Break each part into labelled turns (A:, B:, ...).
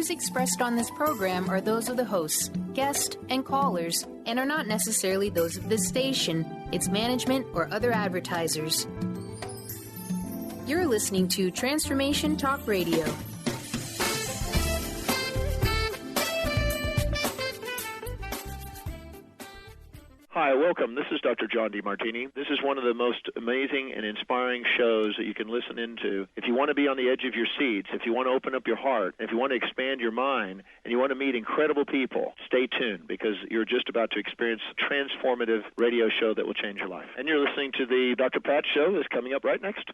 A: views expressed on this program are those of the hosts, guests, and callers, and are not necessarily those of this station, its management, or other advertisers. You're listening to Transformation Talk Radio.
B: Hi, welcome. This is Dr. John DeMartini. This is one of the most amazing and inspiring shows that you can listen into. If you want to be on the edge of your seats, if you want to open up your heart, if you want to expand your mind, and you want to meet incredible people, stay tuned because you're just about to experience a transformative radio show that will change your life. And you're listening to the Dr. Pat Show that's coming up right next.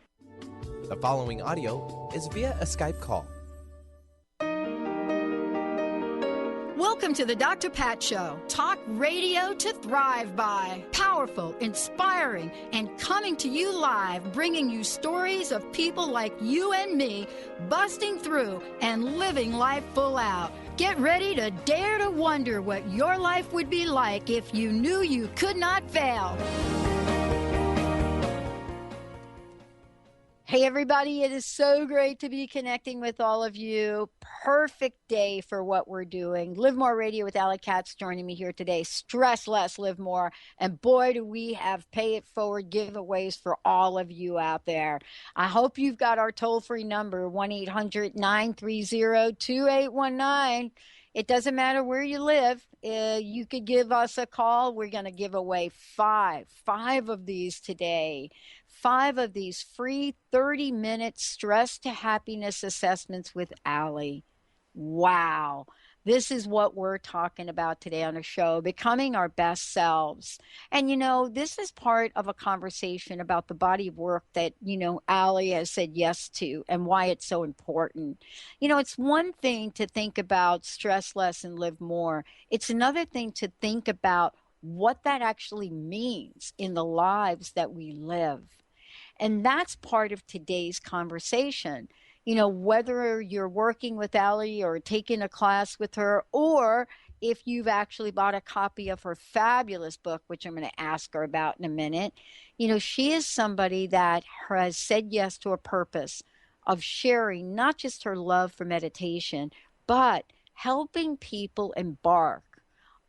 C: The following audio is via a Skype call.
D: Welcome to the Dr. Pat Show. Talk radio to thrive by. Powerful, inspiring, and coming to you live, bringing you stories of people like you and me busting through and living life full out. Get ready to dare to wonder what your life would be like if you knew you could not fail. Hey, everybody, it is so great to be connecting with all of you. Perfect day for what we're doing. Live More Radio with Katz joining me here today. Stress less, live more. And boy, do we have Pay It Forward giveaways for all of you out there. I hope you've got our toll-free number, 1-800-930-2819. It doesn't matter where you live. You could give us a call. We're going to give away five of these today. 5 of these free 30-minute stress to happiness assessments with Allie. Wow. This is what we're talking about today on the show, becoming our best selves. And, this is part of a conversation about the body of work that, Allie has said yes to and why it's so important. It's one thing to think about stress less and live more. It's another thing to think about what that actually means in the lives that we live. And that's part of today's conversation. Whether you're working with Allie or taking a class with her, or if you've actually bought a copy of her fabulous book, which I'm going to ask her about in a minute, she is somebody that has said yes to a purpose of sharing not just her love for meditation, but helping people embark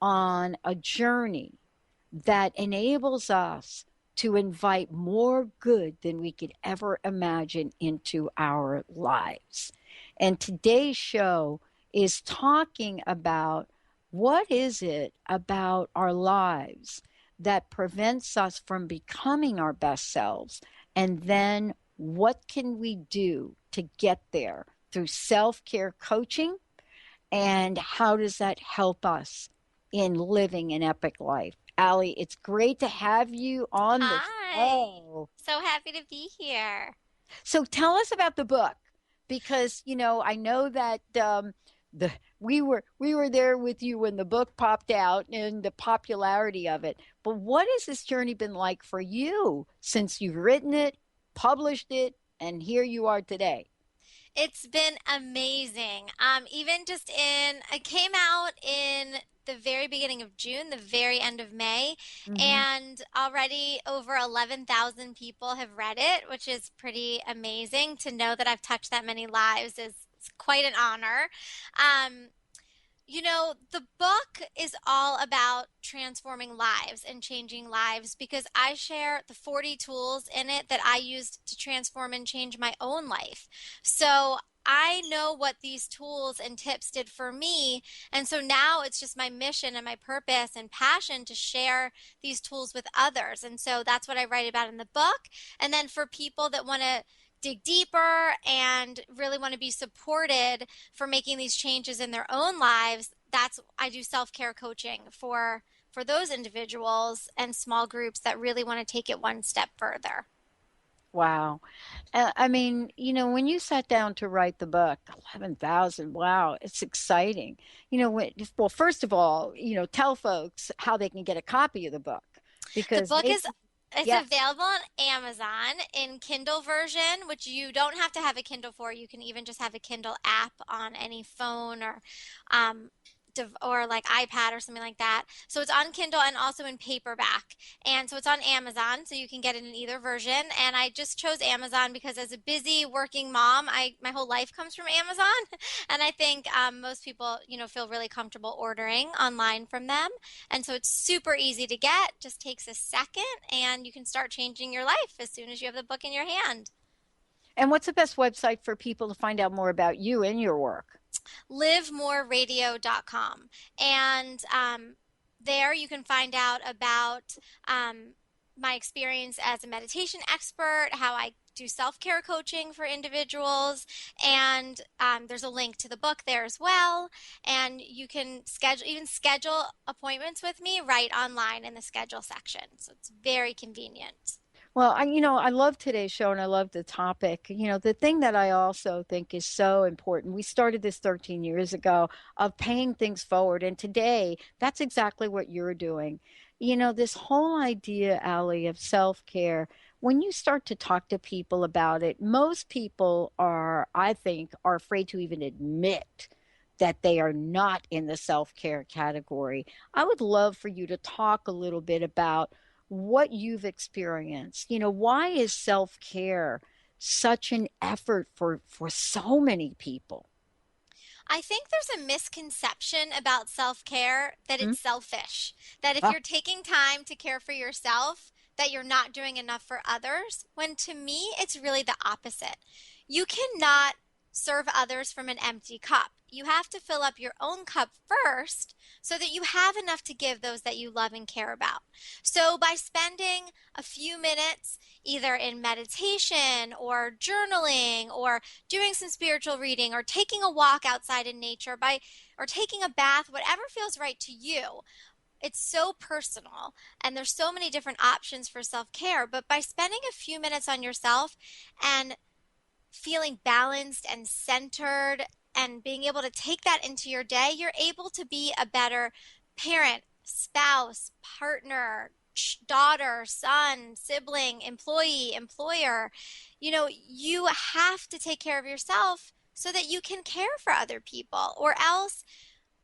D: on a journey that enables us to invite more good than we could ever imagine into our lives. And today's show is talking about what is it about our lives that prevents us from becoming our best selves, and then what can we do to get there through self-care coaching, and how does that help us in living an epic life? Allie, it's great to have you on the show.
E: So happy to be here.
D: So tell us about the book, because I know that we were there with you when the book popped out and the popularity of it. But what has this journey been like for you since you've written it, published it, and here you are today?
E: It's been amazing. It came out in the very beginning of June, the very end of May, and already over 11,000 people have read it, which is pretty amazing. To know that I've touched that many lives is quite an honor. The book is all about transforming lives and changing lives, because I share the 40 tools in it that I used to transform and change my own life. So I know what these tools and tips did for me, and so now it's just my mission and my purpose and passion to share these tools with others. And so that's what I write about in the book. And then for people that want to dig deeper and really want to be supported for making these changes in their own lives, I do self-care coaching for those individuals and small groups that really want to take it one step further.
D: Wow. When you sat down to write the book, 11,000, wow, it's exciting. Well, first of all, tell folks how they can get a copy of the book. Because
E: the book is available on Amazon in Kindle version, which you don't have to have a Kindle for. You can even just have a Kindle app on any phone or or like iPad or something like that. So it's on Kindle and also in paperback. And so it's on Amazon, so you can get it in either version. And I just chose Amazon because as a busy working mom, my whole life comes from Amazon. And I think most people, feel really comfortable ordering online from them. And so it's super easy to get, just takes a second, and you can start changing your life as soon as you have the book in your hand.
D: And what's the best website for people to find out more about you and your work?
E: livemoreradio.com. And there you can find out about my experience as a meditation expert, how I do self-care coaching for individuals, and there's a link to the book there as well. And you can schedule appointments with me right online in the schedule section. So it's very convenient.
D: Well, I love today's show and I love the topic. The thing that I also think is so important, we started this 13 years ago of paying things forward. And today, that's exactly what you're doing. This whole idea, Allie, of self-care, when you start to talk to people about it, most people I think, are afraid to even admit that they are not in the self-care category. I would love for you to talk a little bit about what you've experienced. Why is self-care such an effort for so many people?
E: I think there's a misconception about self-care that it's selfish, that if you're taking time to care for yourself, that you're not doing enough for others, when to me, it's really the opposite. You cannot serve others from an empty cup. You have to fill up your own cup first so that you have enough to give those that you love and care about. So by spending a few minutes either in meditation or journaling or doing some spiritual reading or taking a walk outside in nature or taking a bath, whatever feels right to you, it's so personal and there's so many different options for self-care. But by spending a few minutes on yourself and feeling balanced and centered and being able to take that into your day, you're able to be a better parent, spouse, partner, daughter, son, sibling, employee, employer. You have to take care of yourself so that you can care for other people, or else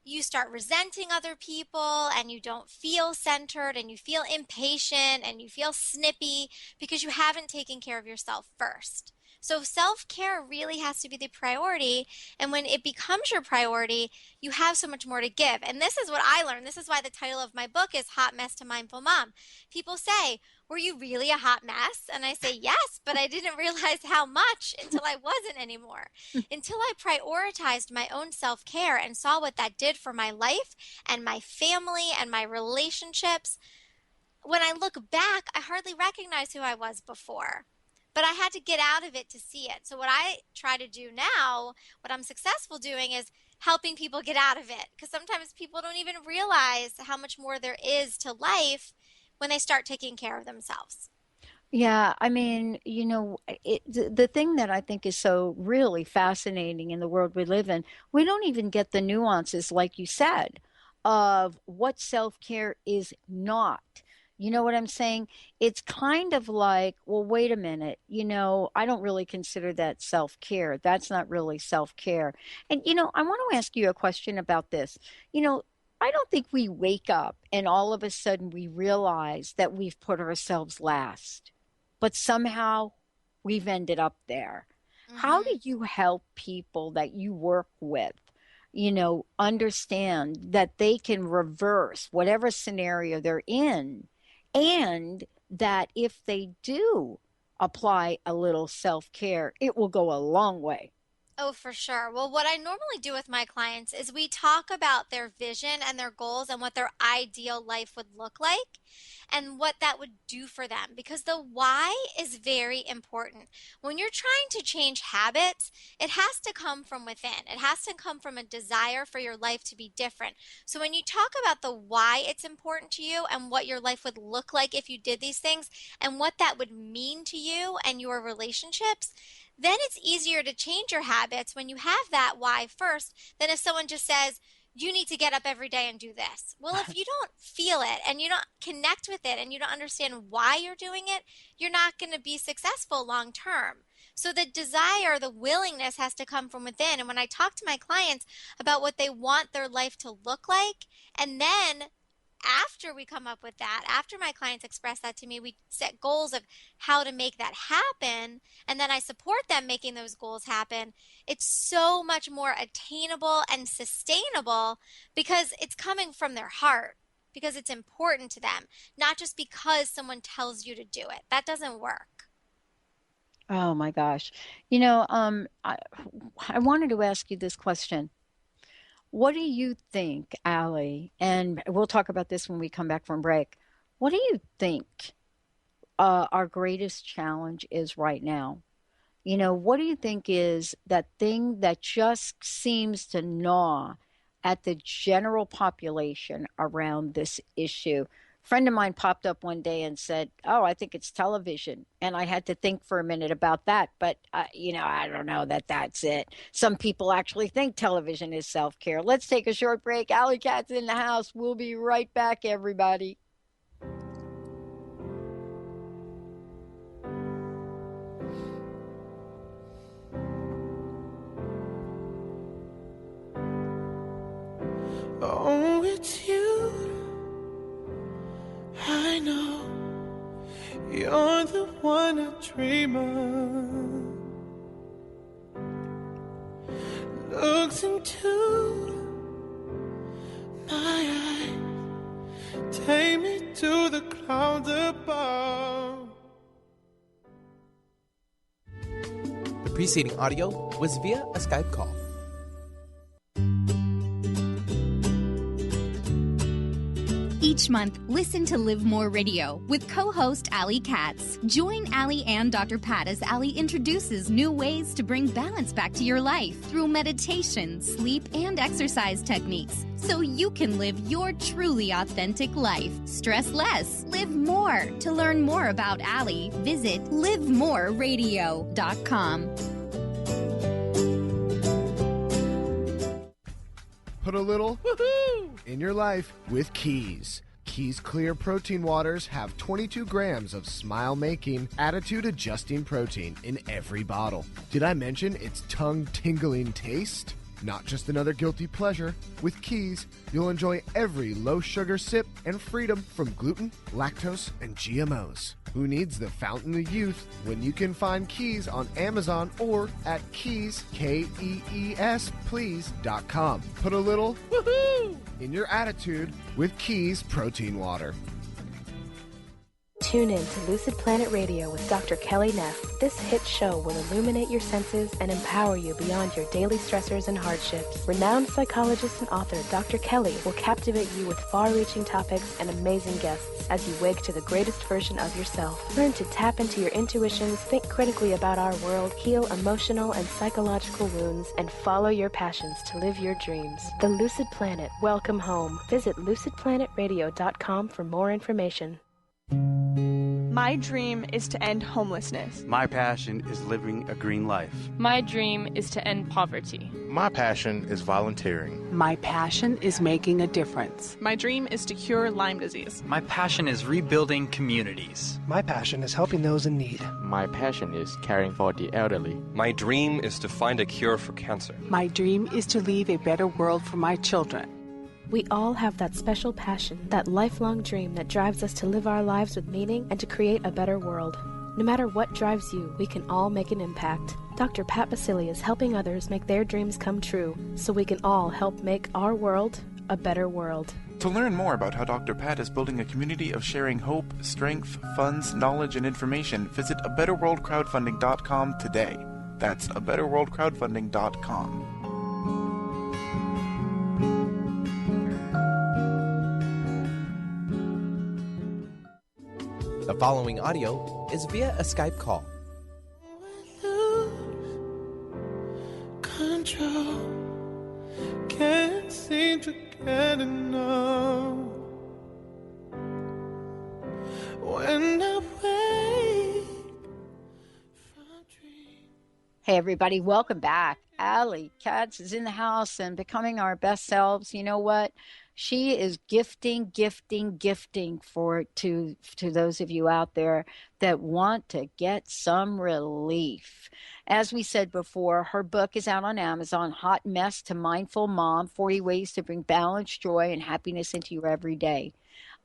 E: you start resenting other people and you don't feel centered and you feel impatient and you feel snippy because you haven't taken care of yourself first. So self-care really has to be the priority. And when it becomes your priority, you have so much more to give. And this is what I learned. This is why the title of my book is Hot Mess to Mindful Mom. People say, were you really a hot mess? And I say, yes, but I didn't realize how much until I wasn't anymore. Until I prioritized my own self-care and saw what that did for my life and my family and my relationships. When I look back, I hardly recognize who I was before. But I had to get out of it to see it. So what I try to do now, what I'm successful doing, is helping people get out of it. Because sometimes people don't even realize how much more there is to life when they start taking care of themselves.
D: Yeah, the thing that I think is so really fascinating in the world we live in, we don't even get the nuances, like you said, of what self-care is not. You know what I'm saying? It's kind of like, well, wait a minute, I don't really consider that self-care. That's not really self-care. And, I want to ask you a question about this. I don't think we wake up and all of a sudden we realize that we've put ourselves last, but somehow we've ended up there. Mm-hmm. How do you help people that you work with, understand that they can reverse whatever scenario they're in? And that if they do apply a little self-care, it will go a long way.
E: Oh, for sure. Well, what I normally do with my clients is we talk about their vision and their goals and what their ideal life would look like and what that would do for them, because the why is very important. When you're trying to change habits, it has to come from within. It has to come from a desire for your life to be different. So when you talk about the why it's important to you and what your life would look like if you did these things and what that would mean to you and your relationships, then it's easier to change your habits when you have that why first than if someone just says, you need to get up every day and do this. Well, if you don't feel it and you don't connect with it and you don't understand why you're doing it, you're not going to be successful long term. So the desire, the willingness has to come from within. And when I talk to my clients about what they want their life to look like, and then after we come up with that, after my clients express that to me, we set goals of how to make that happen. And then I support them making those goals happen. It's so much more attainable and sustainable because it's coming from their heart, because it's important to them, not just because someone tells you to do it. That doesn't work.
D: Oh my gosh. I wanted to ask you this question. What do you think, Allie? And we'll talk about this when we come back from break. What do you think our greatest challenge is right now? What do you think is that thing that just seems to gnaw at the general population around this issue? A friend of mine popped up one day and said, "Oh, I think it's television." And I had to think for a minute about that. But, I don't know that that's it. Some people actually think television is self-care. Let's take a short break. Allie Katz in the house. We'll be right back, everybody.
F: Oh, it's you. I know you're the one I dream of. Looks into my eyes, take me to the clouds above.
C: The preceding audio was via a Skype call.
G: Each month, listen to Live More Radio with co-host Allie Katz. Join Allie and Dr. Pat as Allie introduces new ways to bring balance back to your life through meditation, sleep, and exercise techniques, so you can live your truly authentic life. Stress less, live more. To learn more about Allie, visit livemoreradio.com.
H: Put a little woohoo in your life with Keys. Keys Clear Protein Waters have 22 grams of smile-making, attitude-adjusting protein in every bottle. Did I mention its tongue-tingling taste? Not just another guilty pleasure. With Keys, you'll enjoy every low-sugar sip and freedom from gluten, lactose, and GMOs. Who needs the fountain of youth when you can find Keys on Amazon or at Keys, Kees, please.com. Put a little woohoo in your attitude with Keys Protein Water.
I: Tune in to Lucid Planet Radio with Dr. Kelly Neff. This hit show will illuminate your senses and empower you beyond your daily stressors and hardships. Renowned psychologist and author Dr. Kelly will captivate you with far-reaching topics and amazing guests as you wake to the greatest version of yourself. Learn to tap into your intuitions, think critically about our world, heal emotional and psychological wounds, and follow your passions to live your dreams. The Lucid Planet. Welcome home. Visit lucidplanetradio.com for more information.
J: My dream is to end homelessness.
K: My passion is living a green life.
L: My dream is to end poverty.
M: My passion is volunteering.
N: My passion is making a difference.
J: My dream is to cure Lyme disease.
O: My passion is rebuilding communities.
P: My passion is helping those in need.
Q: My passion is caring for the elderly.
R: My dream is to find a cure for cancer.
N: My dream is to leave a better world for my children.
I: We all have that special passion, that lifelong dream that drives us to live our lives with meaning and to create a better world. No matter what drives you, we can all make an impact. Dr. Pat Basili is helping others make their dreams come true, so we can all help make our world a better world.
S: To learn more about how Dr. Pat is building a community of sharing hope, strength, funds, knowledge, and information, visit abetterworldcrowdfunding.com today. That's abetterworldcrowdfunding.com.
C: The following audio is via a Skype call.
F: Control, can't seem to get enough. When I wake from dream.
D: Hey, everybody, welcome back. Allie Katz is in the house and becoming our best selves. You know what? She is gifting to those of you out there that want to get some relief. As we said before, her book is out on Amazon, Hot Mess to Mindful Mom, 40 Ways to Bring Balance, Joy, and Happiness into Your Everyday.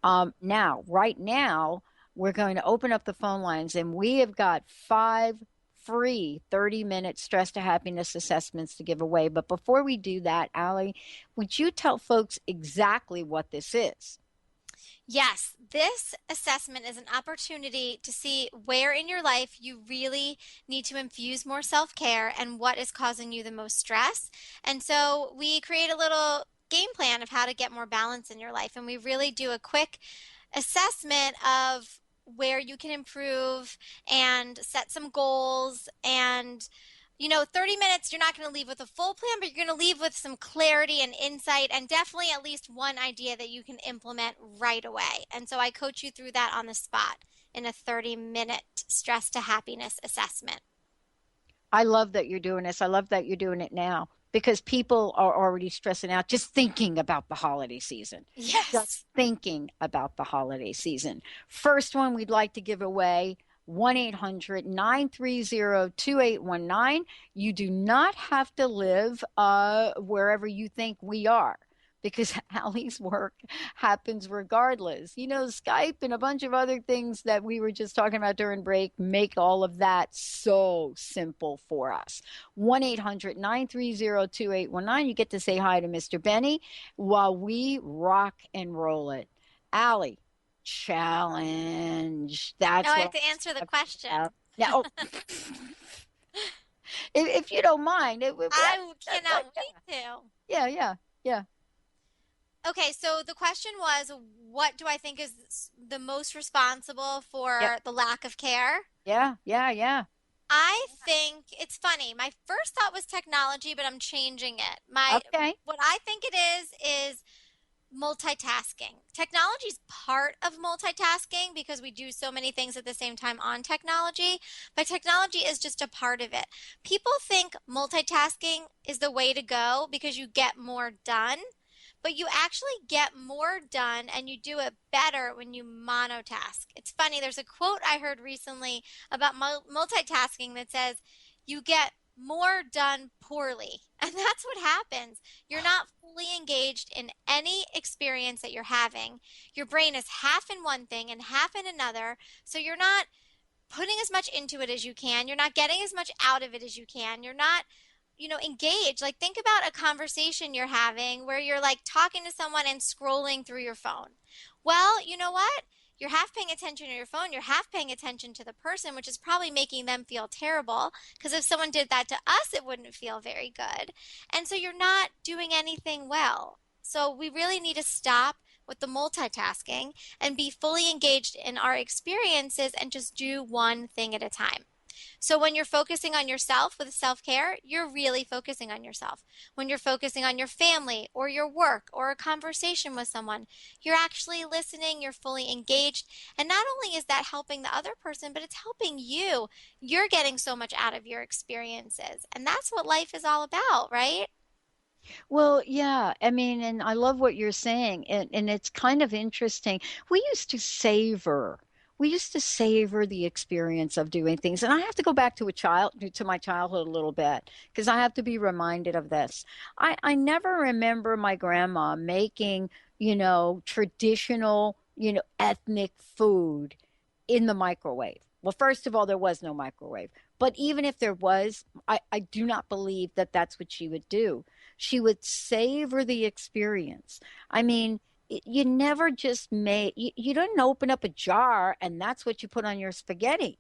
D: Right now, we're going to open up the phone lines, and we have got 5 free 30-minute stress to happiness assessments to give away. But before we do that, Allie, would you tell folks exactly what this is?
E: Yes, this assessment is an opportunity to see where in your life you really need to infuse more self-care and what is causing you the most stress. And so we create a little game plan of how to get more balance in your life. And we really do a quick assessment of where you can improve and set some goals. And 30 minutes, you're not going to leave with a full plan, but you're going to leave with some clarity and insight, and definitely at least one idea that you can implement right away. And so I coach you through that on the spot in a 30-minute stress to happiness assessment.
D: I love that you're doing this. I love that you're doing it now, because people are already stressing out just thinking about the holiday season.
E: Yes.
D: Just thinking about the holiday season. First one we'd like to give away, 1-800-930-2819. You do not have to live wherever you think we are, because Allie's work happens regardless. Skype and a bunch of other things that we were just talking about during break make all of that so simple for us. 1-800-930-2819. You get to say hi to Mr. Benny while we rock and roll it. Allie, challenge. That's
E: I have to answer the question.
D: Now, if you don't mind.
E: I cannot wait to.
D: Yeah.
E: Okay, so the question was, what do I think is the most responsible for the lack of care?
D: Yeah.
E: I think it's funny. My first thought was technology, but I'm changing it. What I think it is multitasking. Technology is part of multitasking because we do so many things at the same time on technology, but technology is just a part of it. People think multitasking is the way to go because you get more done, but you actually get more done and you do it better when you monotask. It's funny, there's a quote I heard recently about multitasking that says, you get more done poorly. And that's what happens. You're not fully engaged in any experience that you're having. Your brain is half in one thing and half in another. So you're not putting as much into it as you can. You're not getting as much out of it as you can. You're not, engaged. Like, think about a conversation you're having where you're like talking to someone and scrolling through your phone. Well, you know what? You're half paying attention to your phone, you're half paying attention to the person, which is probably making them feel terrible, because if someone did that to us, it wouldn't feel very good. And so you're not doing anything well. So we really need to stop with the multitasking and be fully engaged in our experiences and just do one thing at a time. So when you're focusing on yourself with self-care, you're really focusing on yourself. When you're focusing on your family or your work or a conversation with someone, you're actually listening, you're fully engaged. And not only is that helping the other person, but it's helping you. You're getting so much out of your experiences. And that's what life is all about, right?
D: Well, yeah. I mean, and I love what you're saying. And it's kind of interesting. We used to savor the experience of doing things. And I have to go back to my childhood a little bit, because I have to be reminded of this. I never remember my grandma making, traditional, ethnic food in the microwave. Well, first of all, there was no microwave. But even if there was, I do not believe that that's what she would do. She would savor the experience. I mean, you never just you didn't open up a jar and that's what you put on your spaghetti.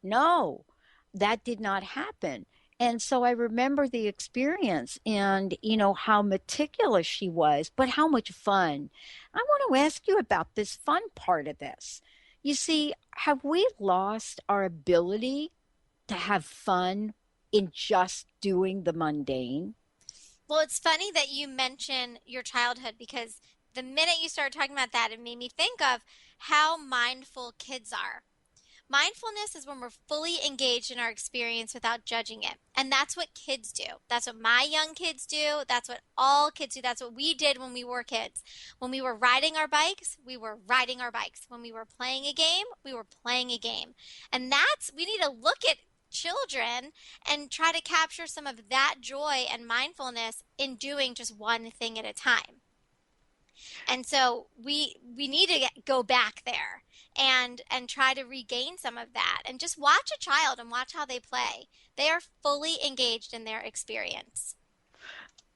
D: No, that did not happen. And so I remember the experience and, how meticulous she was, but how much fun. I want to ask you about this fun part of this. You see, have we lost our ability to have fun in just doing the mundane?
E: Well, it's funny that you mention your childhood, because the minute you started talking about that, it made me think of how mindful kids are. Mindfulness is when we're fully engaged in our experience without judging it. And that's what kids do. That's what my young kids do. That's what all kids do. That's what we did when we were kids. When we were riding our bikes, we were riding our bikes. When we were playing a game, we were playing a game. And we need to look at children and try to capture some of that joy and mindfulness in doing just one thing at a time. And so we need to go back there and try to regain some of that, and just watch a child and watch how they play. They are fully engaged in their experience.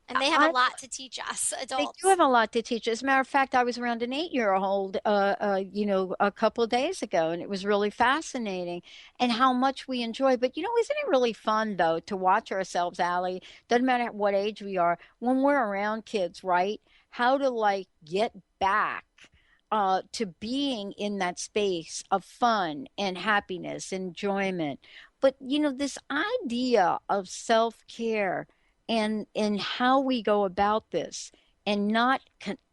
E: And they have a lot to teach us adults.
D: They do have a lot to teach. As a matter of fact, I was around an 8-year-old, a couple of days ago, and it was really fascinating and how much we enjoy. But, isn't it really fun, though, to watch ourselves, Allie? Doesn't matter what age we are, when we're around kids, right? How to, get back to being in that space of fun and happiness, enjoyment. But, this idea of self-care and how we go about this, and not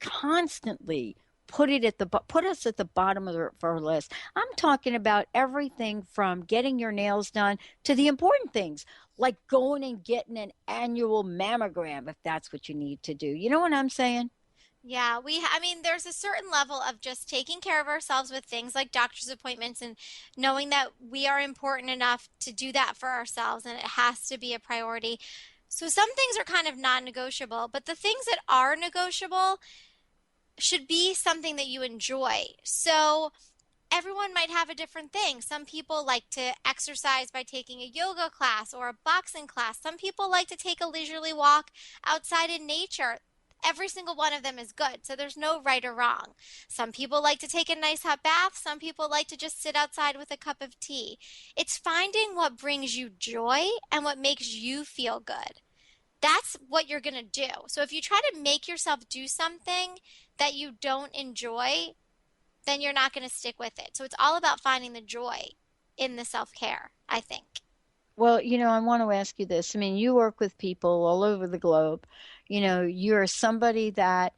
D: constantly put us at the bottom of our list. I'm talking about everything from getting your nails done to the important things, like going and getting an annual mammogram if that's what you need to do. You know what I'm saying?
E: Yeah, there's a certain level of just taking care of ourselves with things like doctor's appointments, and knowing that we are important enough to do that for ourselves, and it has to be a priority. So some things are kind of non-negotiable, but the things that are negotiable should be something that you enjoy. So everyone might have a different thing. Some people like to exercise by taking a yoga class or a boxing class. Some people like to take a leisurely walk outside in nature. Every single one of them is good, so there's no right or wrong. Some people like to take a nice hot bath. Some people like to just sit outside with a cup of tea. It's finding what brings you joy and what makes you feel good. That's what you're going to do. So if you try to make yourself do something that you don't enjoy, then you're not going to stick with it. So it's all about finding the joy in the self-care, I think.
D: Well, I want to ask you this. You work with people all over the globe. You're somebody that,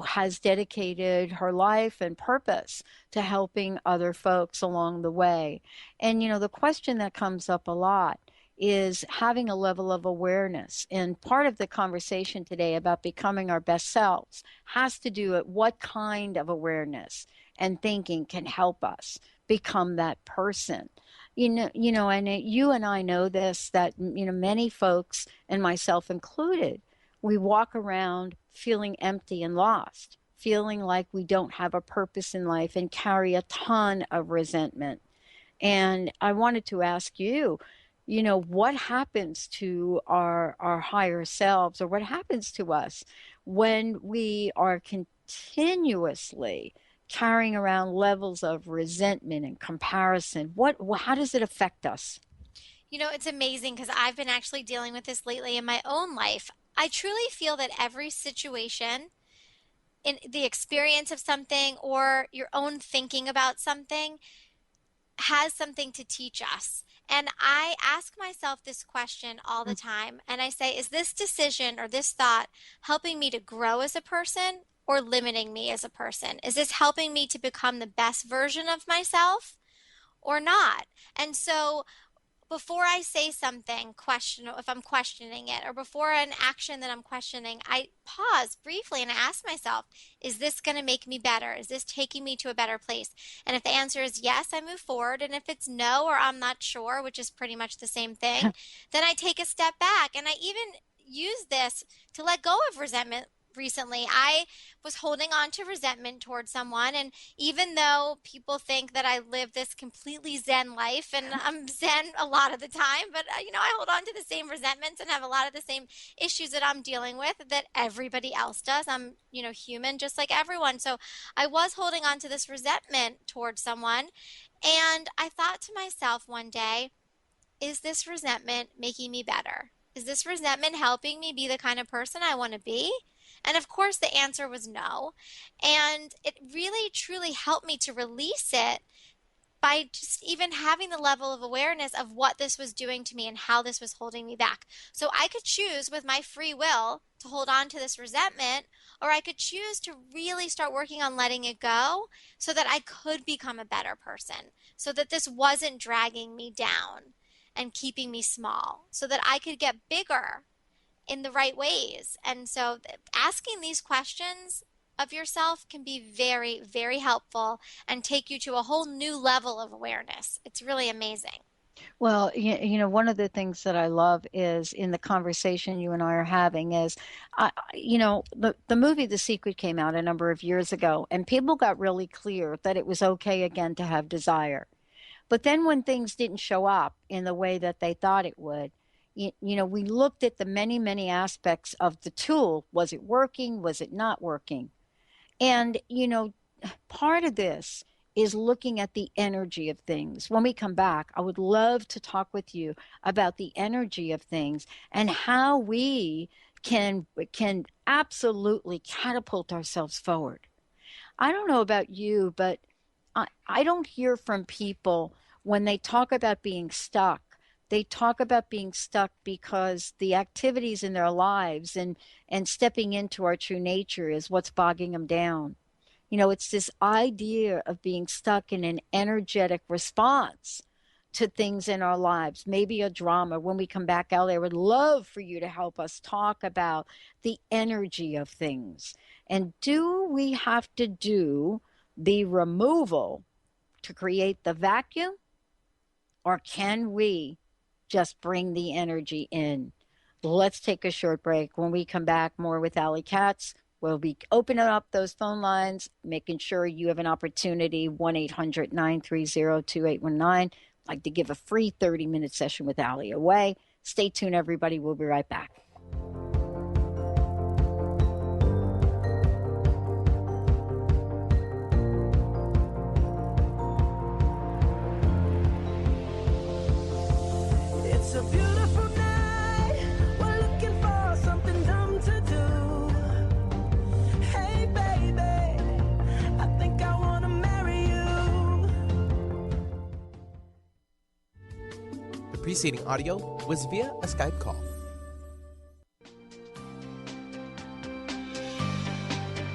D: has dedicated her life and purpose to helping other folks along the way. And, the question that comes up a lot is having a level of awareness. And part of the conversation today about becoming our best selves has to do with what kind of awareness and thinking can help us become that person. And you and I know this, that, many folks, and myself included, we walk around feeling empty and lost, feeling like we don't have a purpose in life, and carry a ton of resentment. And I wanted to ask you, what happens to our higher selves, or what happens to us when we are continuously carrying around levels of resentment and comparison? How does it affect us?
E: It's amazing, because I've been actually dealing with this lately in my own life. I truly feel that every situation, in the experience of something or your own thinking about something, has something to teach us. And I ask myself this question all the time, and I say, is this decision or this thought helping me to grow as a person or limiting me as a person? Is this helping me to become the best version of myself or not? And so before I say something, if I'm questioning it, or before an action that I'm questioning, I pause briefly and I ask myself, is this going to make me better? Is this taking me to a better place? And if the answer is yes, I move forward. And if it's no, or I'm not sure, which is pretty much the same thing, then I take a step back. And I even use this to let go of resentment. Recently, I was holding on to resentment towards someone, and even though people think that I live this completely Zen life, and I'm Zen a lot of the time, but I hold on to the same resentments and have a lot of the same issues that I'm dealing with that everybody else does. I'm, human just like everyone. So I was holding on to this resentment towards someone, and I thought to myself one day, is this resentment making me better? Is this resentment helping me be the kind of person I want to be? And of course, the answer was no. And it really, truly helped me to release it by just even having the level of awareness of what this was doing to me and how this was holding me back. So I could choose with my free will to hold on to this resentment, or I could choose to really start working on letting it go so that I could become a better person, so that this wasn't dragging me down and keeping me small, so that I could get bigger in the right ways. And so asking these questions of yourself can be very, very helpful and take you to a whole new level of awareness. It's really amazing.
D: Well, one of the things that I love is in the conversation you and I are having is, the movie The Secret came out a number of years ago, and people got really clear that it was okay again to have desire. But then when things didn't show up in the way that they thought it would, we looked at the many, many aspects of the tool. Was it working? Was it not working? And, part of this is looking at the energy of things. When we come back, I would love to talk with you about the energy of things and how we can absolutely catapult ourselves forward. I don't know about you, but I don't hear from people when they talk about being stuck. They talk about being stuck because the activities in their lives and stepping into our true nature is what's bogging them down. It's this idea of being stuck in an energetic response to things in our lives, maybe a drama. When we come back, Ellie, I would love for you to help us talk about the energy of things. And do we have to do the removal to create the vacuum? Or can we just bring the energy in? Let's take a short break. When we come back, more with Allie Katz. We'll be opening up those phone lines, making sure you have an opportunity, 1-800-930-2819. I'd like to give a free 30-minute session with Allie away. Stay tuned, everybody. We'll be right back.
T: It's a beautiful night. We're looking for something dumb to do. Hey, baby, I think I want to marry you.
C: The preceding audio was via a Skype call.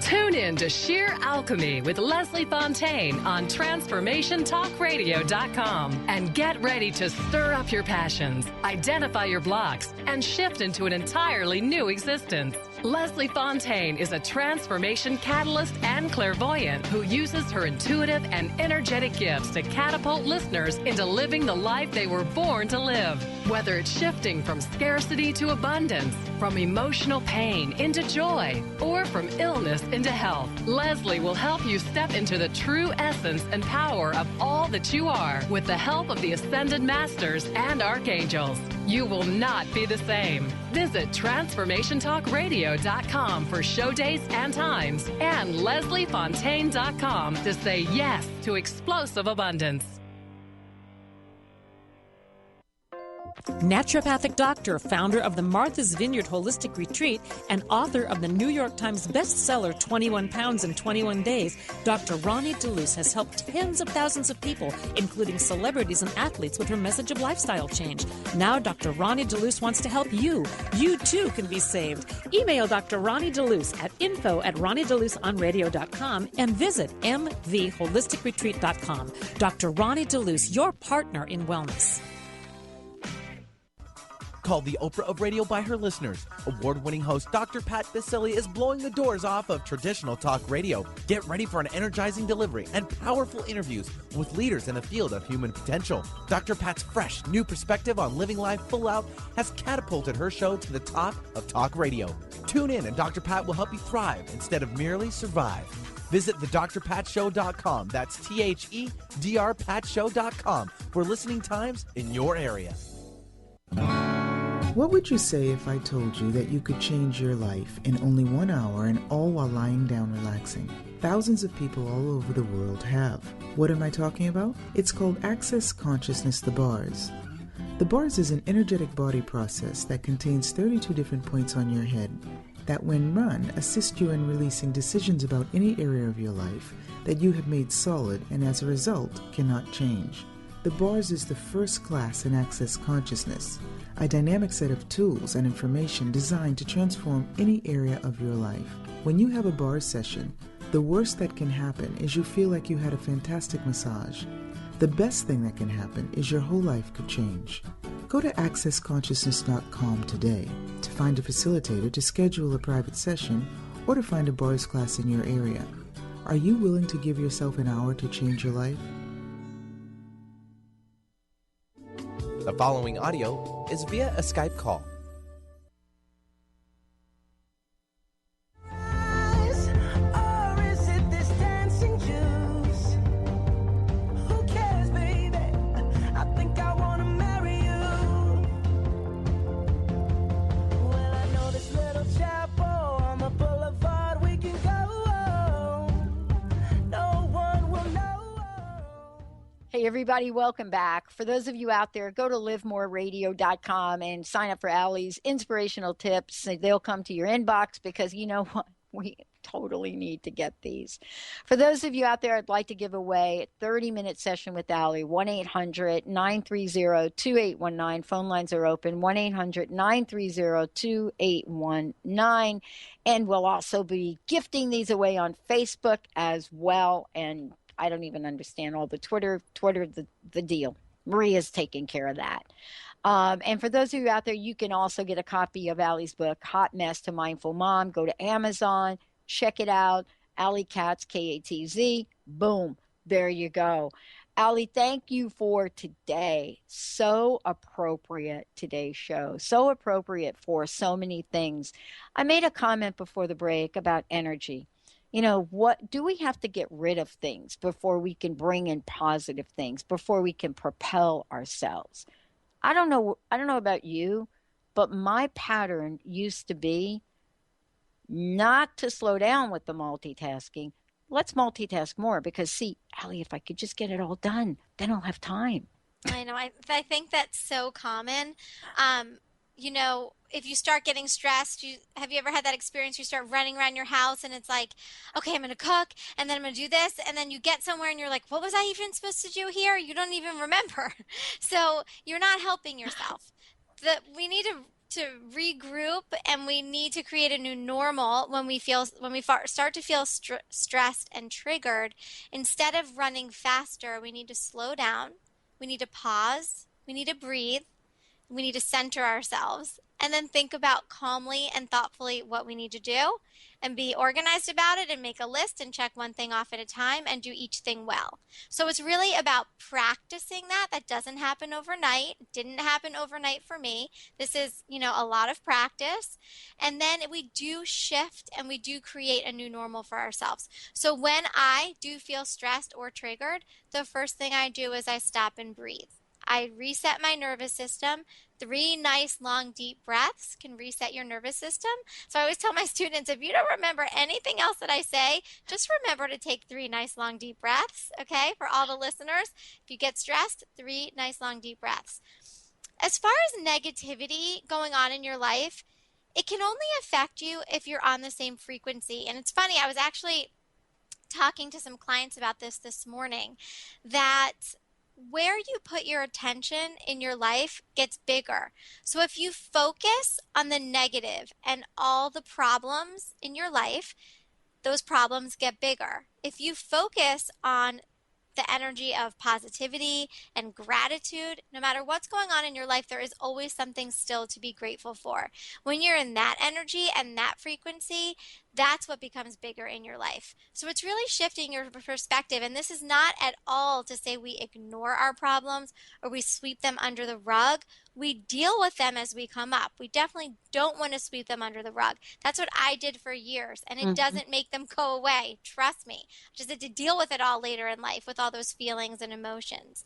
U: Tune in to Sheer Alchemy with Leslie Fontaine on TransformationTalkRadio.com and get ready to stir up your passions, identify your blocks, and shift into an entirely new existence. Leslie Fontaine is a transformation catalyst and clairvoyant who uses her intuitive and energetic gifts to catapult listeners into living the life they were born to live. Whether it's shifting from scarcity to abundance, from emotional pain into joy, or from illness into health, Leslie will help you step into the true essence and power of all that you are with the help of the Ascended Masters and Archangels. You will not be the same. Visit TransformationTalkRadio.com for show dates and times and LeslieFontaine.com to say yes to explosive abundance.
V: Naturopathic doctor, founder of the Martha's Vineyard Holistic Retreat, and author of the New York Times bestseller 21 Pounds in 21 Days, Dr. Ronnie DeLuce has helped tens of thousands of people, including celebrities and athletes, with her message of lifestyle change. Now Dr. Ronnie DeLuce wants to help you. You too can be saved. Email Dr. Ronnie DeLuce at info@RonnieDeLuceOnRadio.com and visit mvholisticretreat.com. Dr. Ronnie DeLuce, your partner in wellness.
C: Called the Oprah of radio by her listeners, award-winning host Dr. Pat Baccili is blowing the doors off of traditional talk radio. Get ready for an energizing delivery and powerful interviews with leaders in the field of human potential. Dr. Pat's fresh, new perspective on living life full out has catapulted her show to the top of talk radio. Tune in and Dr. Pat will help you thrive instead of merely survive. Visit thedrpatshow.com. That's THEDRPatshow.com for listening times in your area.
W: What would you say if I told you that you could change your life in only 1 hour and all while lying down relaxing? Thousands of people all over the world have. What am I talking about? It's called Access Consciousness, the bars. The bars is an energetic body process that contains 32 different points on your head that, when run, assist you in releasing decisions about any area of your life that you have made solid and as a result cannot change. The bars is the first class in Access Consciousness, a dynamic set of tools and information designed to transform any area of your life. When you have a bars session, the worst that can happen is you feel like you had a fantastic massage. The best thing that can happen is your whole life could change. Go to accessconsciousness.com today to find a facilitator to schedule a private session or to find a bars class in your area. Are you willing to give yourself an hour to change your life?
C: The following audio is via a Skype call.
D: Hey, everybody, welcome back. For those of you out there, go to livemoreradio.com and sign up for Allie's inspirational tips. They'll come to your inbox because you know what? We totally need to get these. For those of you out there, I'd like to give away a 30-minute session with Allie, 1-800-930-2819. Phone lines are open, 1-800-930-2819. And we'll also be gifting these away on Facebook as well. And I don't even understand all the Twitter, the deal. Maria's taking care of that. And for those of you out there, you can also get a copy of Allie's book, Hot Mess to Mindful Mom. Go to Amazon, check it out. Allie Katz, K-A-T-Z. Boom. There you go. Allie, thank you for today. So appropriate, today's show. So appropriate for so many things. I made a comment before the break about energy. You know, what do we have to get rid of things before we can bring in positive things, before we can propel ourselves? I don't know about you, but my pattern used to be not to slow down with the multitasking. Let's multitask more because, see, Allie, if I could just get it all done, then I'll have time.
E: I know. I think that's so common. You know, if you start getting stressed, have you ever had that experience? You start running around your house and it's like, okay, I'm going to cook and then I'm going to do this. And then you get somewhere and you're like, what was I even supposed to do here? You don't even remember. So you're not helping yourself. We need to regroup and we need to create a new normal when we start to feel stressed and triggered. Instead of running faster, we need to slow down. We need to pause. We need to breathe. We need to center ourselves and then think about calmly and thoughtfully what we need to do and be organized about it and make a list and check one thing off at a time and do each thing well. So it's really about practicing that. That doesn't happen overnight. It didn't happen overnight for me. This is, a lot of practice. And then we do shift and we do create a new normal for ourselves. So when I do feel stressed or triggered, the first thing I do is I stop and breathe. I reset my nervous system. 3 nice, long, deep breaths can reset your nervous system. So I always tell my students, if you don't remember anything else that I say, just remember to take 3 nice, long, deep breaths, okay? For all the listeners, if you get stressed, 3 nice, long, deep breaths. As far as negativity going on in your life, it can only affect you if you're on the same frequency. And it's funny, I was actually talking to some clients about this morning, that where you put your attention in your life gets bigger. So if you focus on the negative and all the problems in your life, those problems get bigger. If you focus on the energy of positivity and gratitude, no matter what's going on in your life, there is always something still to be grateful for. When you're in that energy and that frequency, that's what becomes bigger in your life. So it's really shifting your perspective. And this is not at all to say we ignore our problems or we sweep them under the rug. We deal with them as we come up. We definitely don't want to sweep them under the rug. That's what I did for years, and it doesn't make them go away. Trust me. I just had to deal with it all later in life with all those feelings and emotions.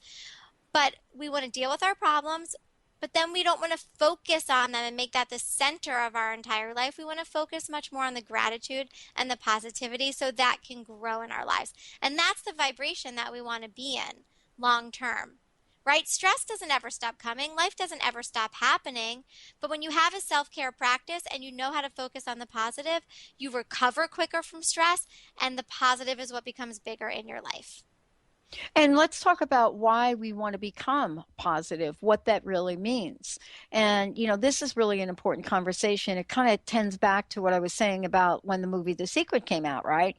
E: But we want to deal with our problems, but then we don't want to focus on them and make that the center of our entire life. We want to focus much more on the gratitude and the positivity so that can grow in our lives. And that's the vibration that we want to be in long term. Right? Stress doesn't ever stop coming. Life doesn't ever stop happening. But when you have a self-care practice and you know how to focus on the positive, you recover quicker from stress, and the positive is what becomes bigger in your life.
D: And let's talk about why we want to become positive, what that really means. And, this is really an important conversation. It kind of tends back to what I was saying about when the movie The Secret came out, right?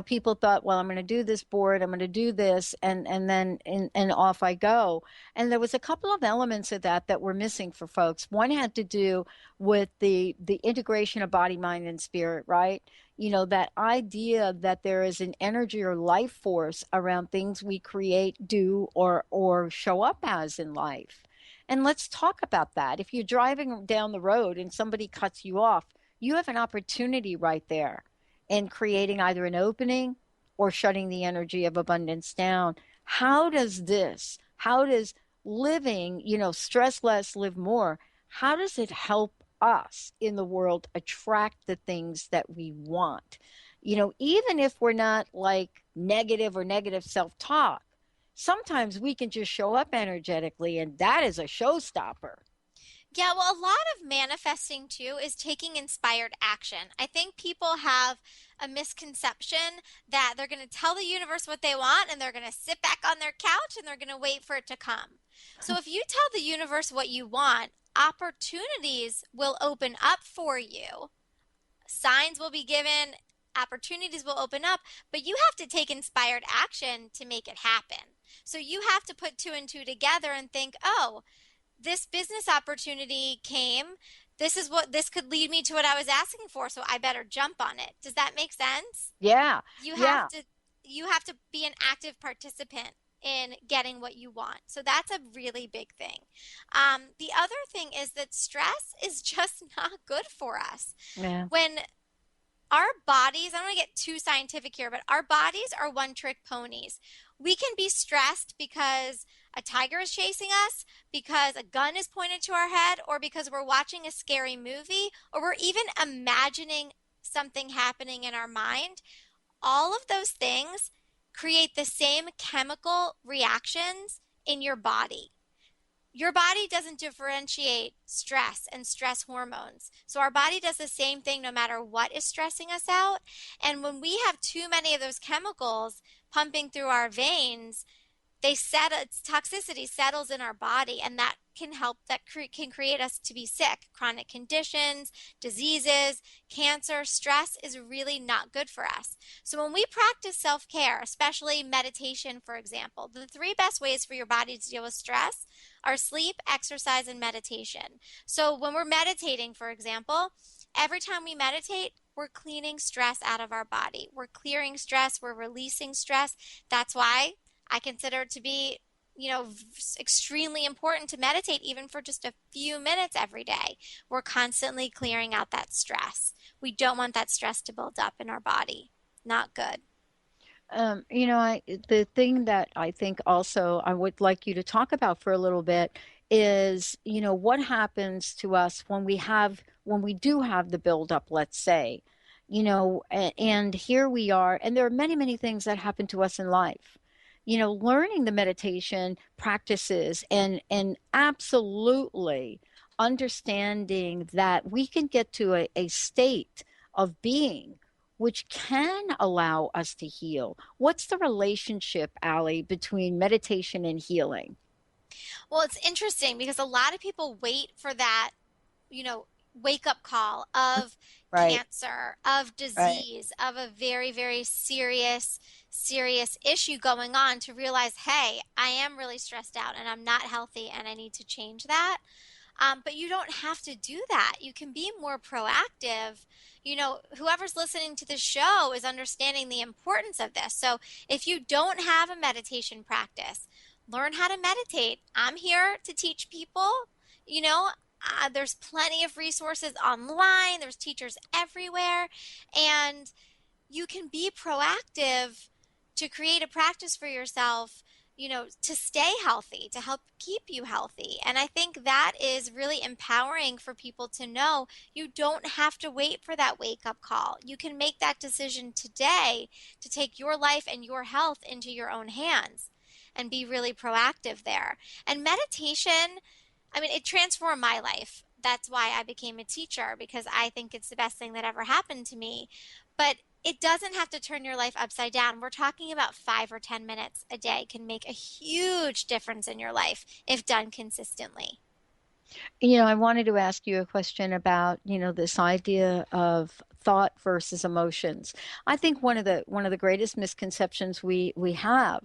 D: People thought, well, I'm going to do this board, I'm going to do this, and then and off I go. And there was a couple of elements of that were missing for folks. One had to do with the integration of body, mind, and spirit, right? That idea that there is an energy or life force around things we create, do, or show up as in life. And let's talk about that. If you're driving down the road and somebody cuts you off, you have an opportunity right there in creating either an opening or shutting the energy of abundance down. How does living, stress less, live more, how does it help us in the world attract the things that we want? Even if we're not like negative or negative self-talk, sometimes we can just show up energetically, and that is a showstopper.
E: Yeah, well, a lot of manifesting too is taking inspired action. I think people have a misconception that they're going to tell the universe what they want and they're going to sit back on their couch and they're going to wait for it to come. So if you tell the universe what you want, opportunities will open up for you. Signs will be given, opportunities will open up, but you have to take inspired action to make it happen. So you have to put two and two together and think, oh, this business opportunity came. This could lead me to what I was asking for, so I better jump on it. Does that make sense?
D: Yeah.
E: You have to be an active participant in getting what you want. So that's a really big thing. The other thing is that stress is just not good for us.
D: Yeah.
E: When our bodies, I don't want to get too scientific here, but our bodies are one-trick ponies. We can be stressed because a tiger is chasing us, because a gun is pointed to our head, or because we're watching a scary movie, or we're even imagining something happening in our mind. All of those things create the same chemical reactions in your body. Your body doesn't differentiate stress and stress hormones. So our body does the same thing no matter what is stressing us out. And when we have too many of those chemicals pumping through our veins, toxicity settles in our body, and that can can create us to be sick. Chronic conditions, diseases, cancer, stress is really not good for us. So when we practice self-care, especially meditation, for example, the three best ways for your body to deal with stress are sleep, exercise, and meditation. So when we're meditating, for example, every time we meditate, we're cleaning stress out of our body. We're clearing stress. We're releasing stress. That's why I consider it to be, extremely important to meditate even for just a few minutes every day. We're constantly clearing out that stress. We don't want that stress to build up in our body. Not good.
D: The thing that I think also I would like you to talk about for a little bit is, what happens to us when we do have the buildup, let's say, and here we are, and there are many, many things that happen to us in life. Learning the meditation practices and absolutely understanding that we can get to a state of being which can allow us to heal. What's the relationship, Allie, between meditation and healing?
E: Well, it's interesting because a lot of people wait for that, wake up call of cancer, of disease, of a very, very serious issue going on to realize, hey, I am really stressed out and I'm not healthy and I need to change that. But you don't have to do that. You can be more proactive. Whoever's listening to the show is understanding the importance of this. So if you don't have a meditation practice, learn how to meditate. I'm here to teach people. There's plenty of resources online. There's teachers everywhere. And you can be proactive to create a practice for yourself, to stay healthy, to help keep you healthy. And I think that is really empowering for people to know you don't have to wait for that wake-up call. You can make that decision today to take your life and your health into your own hands and be really proactive there. And meditation, it transformed my life that's why I became a teacher, because I think it's the best thing that ever happened to me. But it doesn't have to turn your life upside down. We're talking about 5 or 10 minutes a day can make a huge difference in your life if done consistently.
D: I wanted to ask you a question about, this idea of thought versus emotions. I think one of the greatest misconceptions we have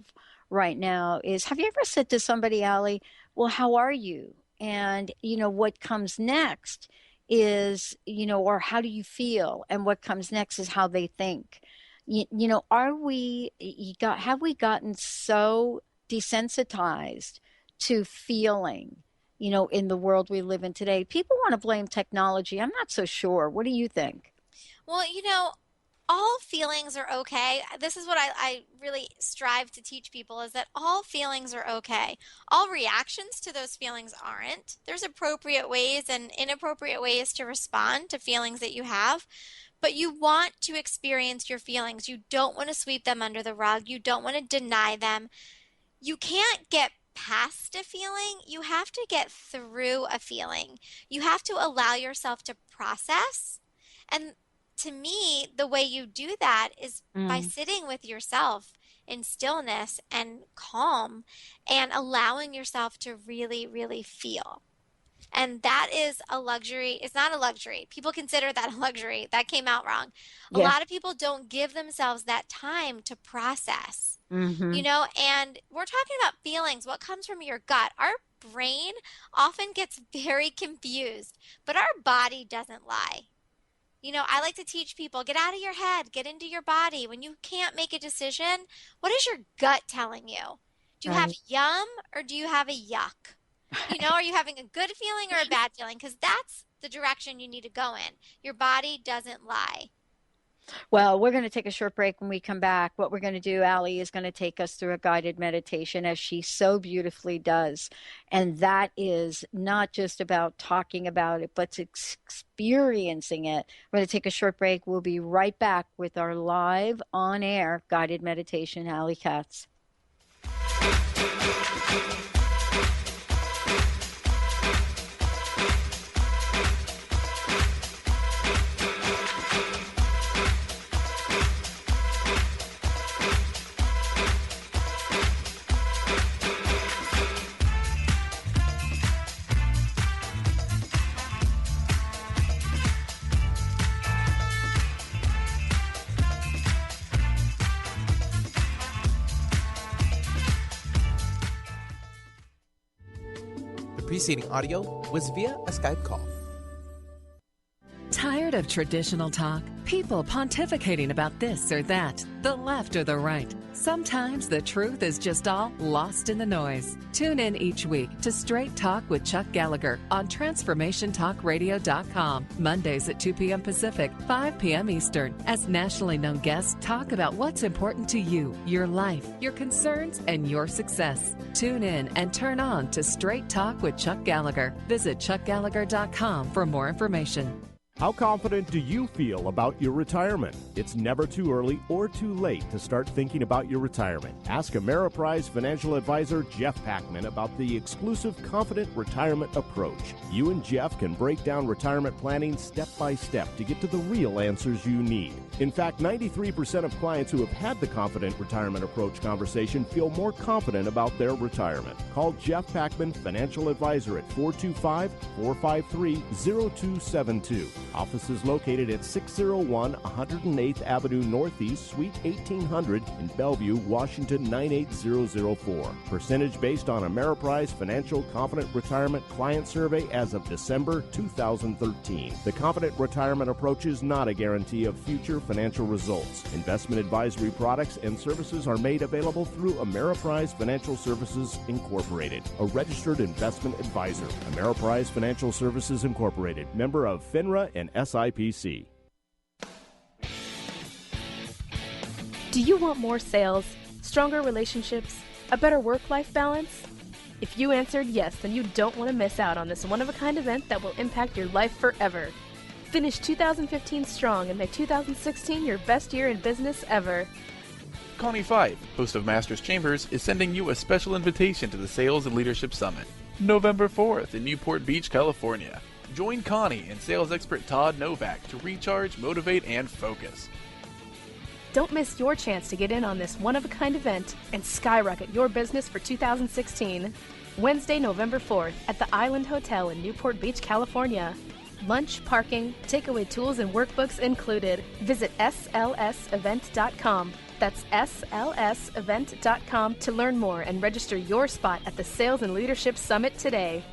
D: right now is, have you ever said to somebody, Allie, well, how are you? And, what comes next is, or how do you feel? And what comes next is how they think. Have we gotten so desensitized to feeling, in the world we live in today? People want to blame technology. I'm not so sure. What do you think?
E: Well, all feelings are okay. This is what I really strive to teach people, is that all feelings are okay. All reactions to those feelings aren't. There's appropriate ways and inappropriate ways to respond to feelings that you have. But you want to experience your feelings. You don't want to sweep them under the rug. You don't want to deny them. You can't get past a feeling. You have to get through a feeling. You have to allow yourself to process. And to me, the way you do that is by sitting with yourself in stillness and calm and allowing yourself to really, really feel. And that is a luxury. It's not a luxury. People consider that a luxury. That came out wrong. A lot of people don't give themselves that time to process, and we're talking about feelings, what comes from your gut. Our brain often gets very confused, but our body doesn't lie. I like to teach people, get out of your head, get into your body. When you can't make a decision, what is your gut telling you? Do you have yum or do you have a yuck? Are you having a good feeling or a bad feeling? Because that's the direction you need to go in. Your body doesn't lie.
D: Well, we're going to take a short break. When we come back, what we're going to do, Allie, is going to take us through a guided meditation, as she so beautifully does. And that is not just about talking about it, but experiencing it. We're going to take a short break. We'll be right back with our live on-air guided meditation. Allie Katz.
C: Preceding audio was via a Skype call.
U: Tired of traditional talk? People pontificating about this or that, the left or the right. Sometimes the truth is just all lost in the noise. Tune in each week to Straight Talk with Chuck Gallagher on TransformationTalkRadio.com, Mondays at 2 p.m. Pacific, 5 p.m. Eastern, as nationally known guests talk about what's important to you, your life, your concerns, and your success. Tune in and turn on to Straight Talk with Chuck Gallagher. Visit ChuckGallagher.com for more information.
A: How confident do you feel about your retirement? It's never too early or too late to start thinking about your retirement. Ask Ameriprise financial advisor Jeff Packman about the exclusive Confident Retirement Approach. You and Jeff can break down retirement planning step by step to get to the real answers you need. In fact, 93% of clients who have had the Confident Retirement Approach conversation feel more confident about their retirement. Call Jeff Packman, financial advisor, at 425-453-0272. Office is located at 601 108th Avenue Northeast, Suite 1800 in Bellevue, Washington 98004. Percentage based on Ameriprise Financial Confident Retirement Client Survey as of December 2013. The Confident Retirement Approach is not a guarantee of future financial results. Investment advisory products and services are made available through Ameriprise Financial Services Incorporated, a registered investment advisor. Ameriprise Financial Services Incorporated, member of FINRA and SIPC.
I: Do you want more sales, stronger relationships, a better work-life balance? If you answered yes, then you don't want to miss out on this one-of-a-kind event that will impact your life forever. Finish 2015 strong and make 2016 your best year in business ever.
S: Connie Five, host of Masters Chambers, is sending you a special invitation to the Sales and Leadership Summit, November 4th in Newport Beach, California. Join Connie and sales expert Todd Novak to recharge, motivate, and focus.
I: Don't miss your chance to get in on this one-of-a-kind event and skyrocket your business for 2016. Wednesday, November 4th at the Island Hotel in Newport Beach, California. Lunch, parking, takeaway tools, and workbooks included. Visit slsevent.com. That's slsevent.com to learn more and register your spot at the Sales and Leadership Summit today.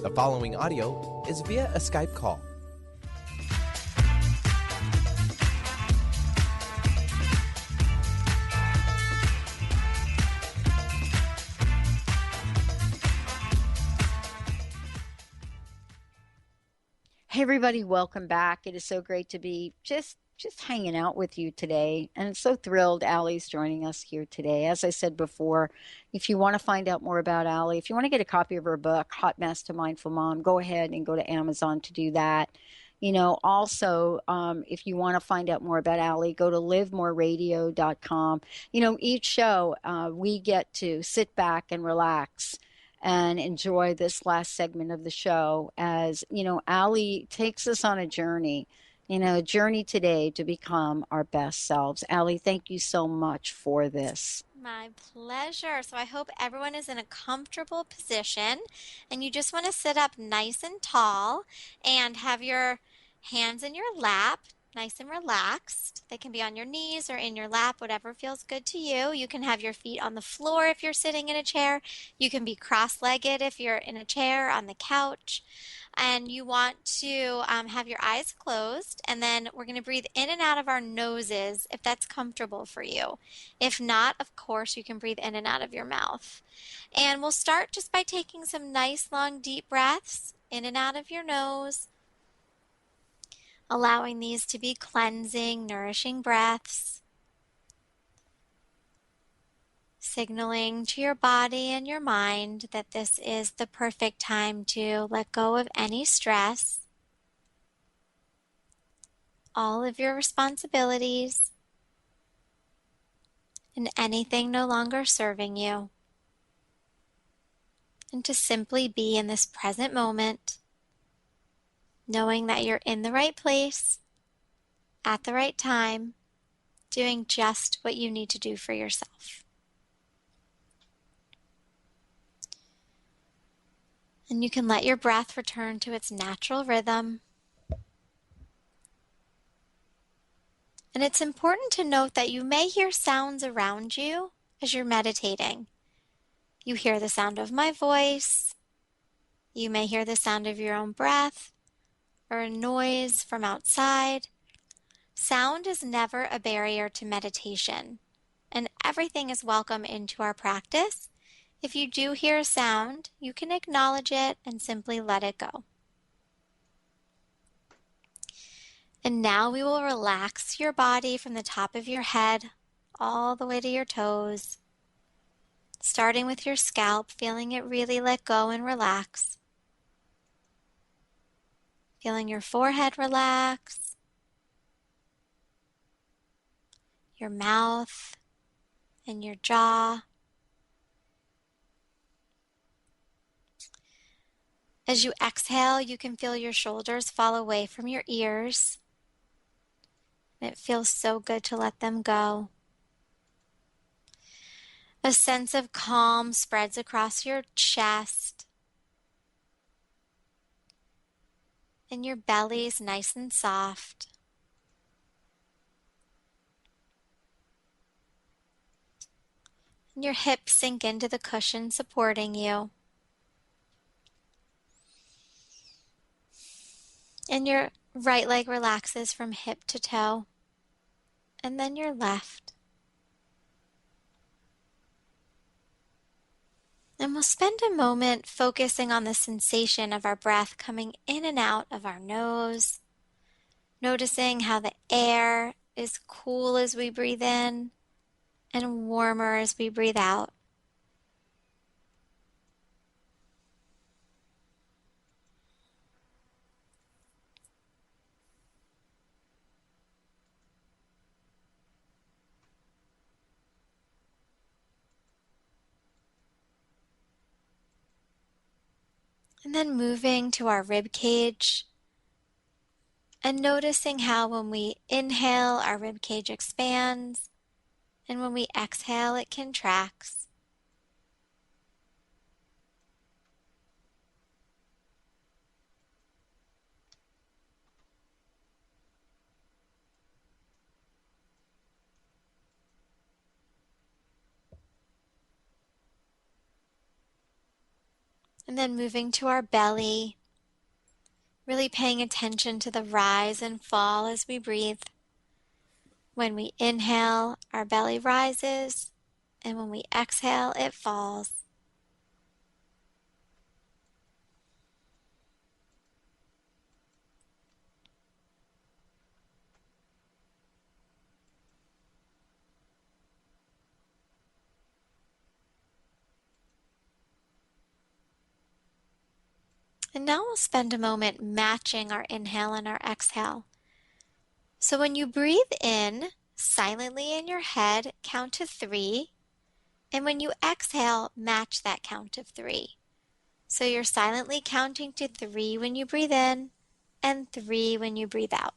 C: The following audio is via a Skype call.
D: Hey everybody, welcome back. It is so great to be just hanging out with you today. And I'm so thrilled Allie's joining us here today. As I said before, if you want to find out more about Allie, if you want to get a copy of her book, Hot Mess to Mindful Mom, go ahead and go to Amazon to do that. You know, also, if you want to find out more about Allie, go to livemoreradio.com. You know, each show we get to sit back and relax and enjoy this last segment of the show as, you know, Allie takes us on a journey, a journey today to become our best selves. Allie, thank you so much for this.
E: My pleasure. So I hope everyone is in a comfortable position and you just want to sit up nice and tall and have your hands in your lap, nice and relaxed. They can be on your knees or in your lap, whatever feels good to you. You can have your feet on the floor if you're sitting in a chair. You can be cross-legged if you're in a chair on the couch. And you want to have your eyes closed, and then we're going to breathe in and out of our noses if that's comfortable for you. If not, of course, you can breathe in and out of your mouth. And we'll start just by taking some nice, long, deep breaths in and out of your nose, allowing these to be cleansing, nourishing breaths, signaling to your body and your mind that this is the perfect time to let go of any stress, all of your responsibilities, and anything no longer serving you, and to simply be in this present moment, knowing that you're in the right place, at the right time, doing just what you need to do for yourself. And you can let your breath return to its natural rhythm. And it's important to note that you may hear sounds around you as you're meditating. You hear the sound of my voice. You may hear the sound of your own breath or a noise from outside. Sound is never a barrier to meditation, and everything is welcome into our practice. If you do hear a sound, you can acknowledge it and simply let it go. And now we will relax your body from the top of your head all the way to your toes, starting with your scalp, feeling it really let go and relax. Feeling your forehead relax, your mouth and your jaw. As you exhale, you can feel your shoulders fall away from your ears. It feels so good to let them go. A sense of calm spreads across your chest. And your belly is nice and soft. And your hips sink into the cushion supporting you. And your right leg relaxes from hip to toe. And then your left. And we'll spend a moment focusing on the sensation of our breath coming in and out of our nose, noticing how the air is cool as we breathe in and warmer as we breathe out. And then moving to our rib cage and noticing how when we inhale, our rib cage expands, and when we exhale, it contracts. And then moving to our belly, really paying attention to the rise and fall as we breathe. When we inhale, our belly rises, and when we exhale, it falls. And now we'll spend a moment matching our inhale and our exhale. So when you breathe in, silently in your head, count to 3. And when you exhale, match that count of 3. So you're silently counting to 3 when you breathe in and 3 when you breathe out.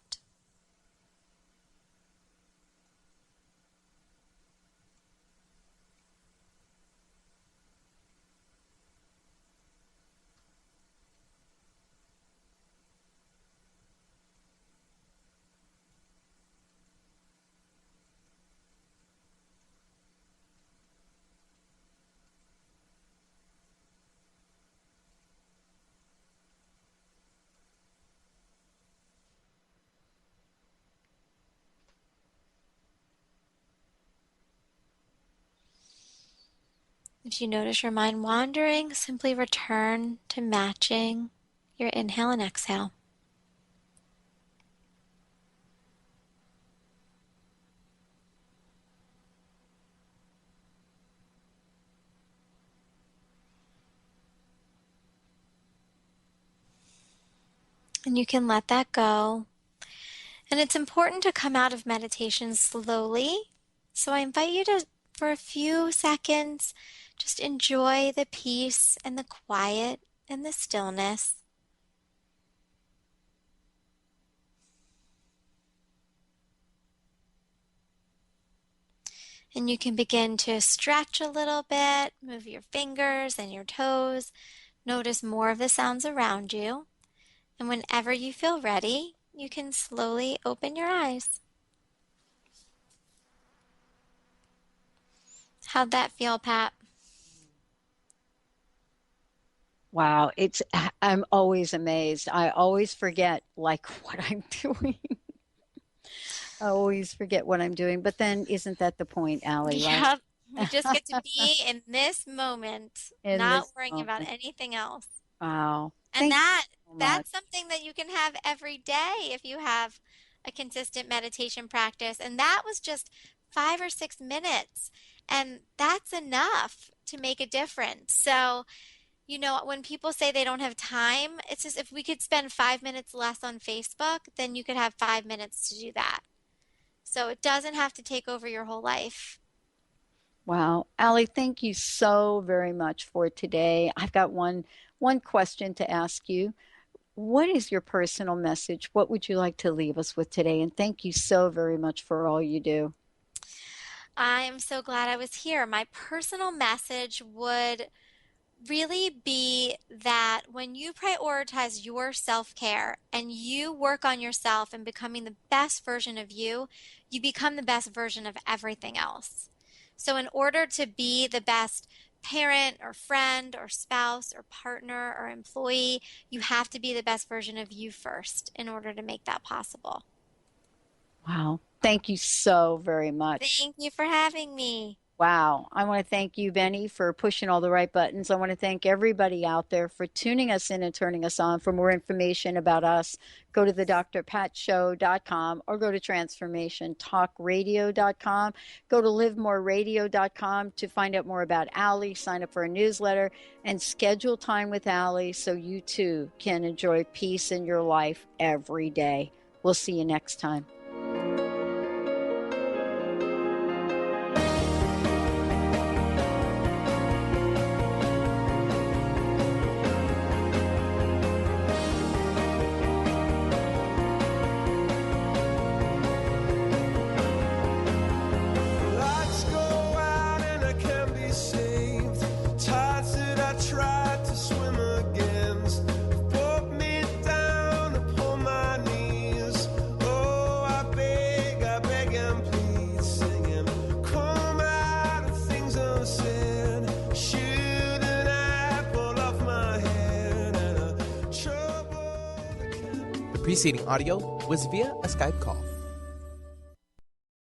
E: If you notice your mind wandering, simply return to matching your inhale and exhale. And you can let that go. And it's important to come out of meditation slowly. So I invite you to, for a few seconds, just enjoy the peace and the quiet and the stillness. And you can begin to stretch a little bit, move your fingers and your toes. Notice more of the sounds around you. And whenever you feel ready, you can slowly open your eyes. How'd that feel, Pat?
D: Wow, I'm always amazed. I always forget like what I'm doing. I always forget what I'm doing, but then isn't that the point, Allie, right?
E: Yep. We just get to be in this moment, not worrying about anything else.
D: Wow.
E: And
D: that's
E: something that you can have every day if you have a consistent meditation practice. And that was just 5 or 6 minutes. And that's enough to make a difference. So, you know, when people say they don't have time, it's just if we could spend 5 minutes less on Facebook, then you could have 5 minutes to do that. So it doesn't have to take over your whole life.
D: Wow. Allie, thank you so very much for today. I've got one question to ask you. What is your personal message? What would you like to leave us with today? And thank you so very much for all you do.
E: I am so glad I was here. My personal message would really be that when you prioritize your self-care and you work on yourself and becoming the best version of you, you become the best version of everything else. So in order to be the best parent or friend or spouse or partner or employee, you have to be the best version of you first in order to make that possible.
D: Wow. Thank you so very much.
E: Thank you for having me.
D: Wow. I want to thank you, Benny, for pushing all the right buttons. I want to thank everybody out there for tuning us in and turning us on. For more information about us, go to the drpatshow.com or go to transformationtalkradio.com. Go to livemoreradio.com to find out more about Allie, sign up for a newsletter, and schedule time with Allie so you too can enjoy peace in your life every day. We'll see you next time.
C: preceding audio was via a Skype call.